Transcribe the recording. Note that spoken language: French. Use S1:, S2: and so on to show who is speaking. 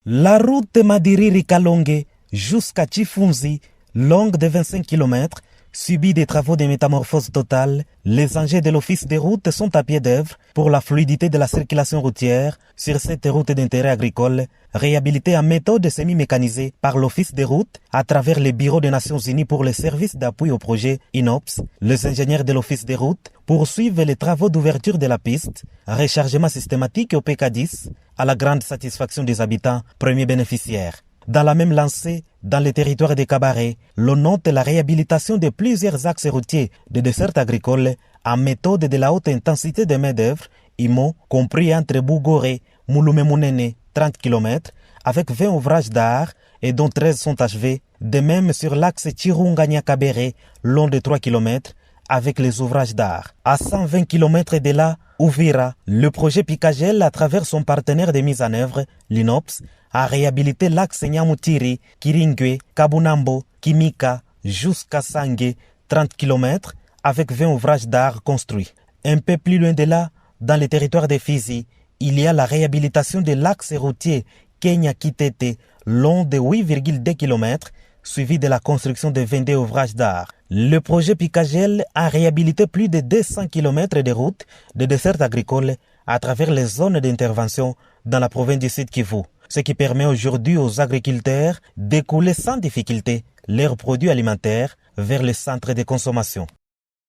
S1: La route Madiriri-Kalonge jusqu'à Chifunzi, longue de 25 km, subit des travaux de métamorphose totale. Les engins de l'Office des routes sont à pied d'œuvre pour la fluidité de la circulation routière sur cette route d'intérêt agricole, réhabilitée en méthode semi-mécanisée par l'Office des routes à travers le Bureau des Nations Unies pour les services d'appui au projet INOPS. Les ingénieurs de l'Office des routes poursuivent les travaux d'ouverture de la piste, rechargement systématique au PK10, à la grande satisfaction des habitants, premiers bénéficiaires. Dans la même lancée, dans le territoire de Kabaré, l'on note la réhabilitation de plusieurs axes routiers de dessert agricole en méthode de la haute intensité de main-d'œuvre, IMO, compris entre Bougoré, Mouloumé-Mounene, 30 km, avec 20 ouvrages d'art et dont 13 sont achevés. De même sur l'axe Chirunganya-Kabéré, long de 3 km, avec les ouvrages d'art. À 120 km de là, Ouvira, le projet Picagel, à travers son partenaire de mise en œuvre, l'INOPS, a réhabilité l'axe Nyamutiri, Kiringwe, Kabunambo, Kimika, jusqu'à Sangé, 30 km, avec 20 ouvrages d'art construits. Un peu plus loin de là, dans le territoire de Fizi, il y a la réhabilitation de l'axe routier Kenya-Kitete, long de 8,2 km, suivi de la construction de 22 ouvrages d'art. Le projet Picagel a réhabilité plus de 200 km de routes de dessert agricole à travers les zones d'intervention dans la province du Sud Kivu, ce qui permet aujourd'hui aux agriculteurs d'écouler sans difficulté leurs produits alimentaires vers les centres de consommation.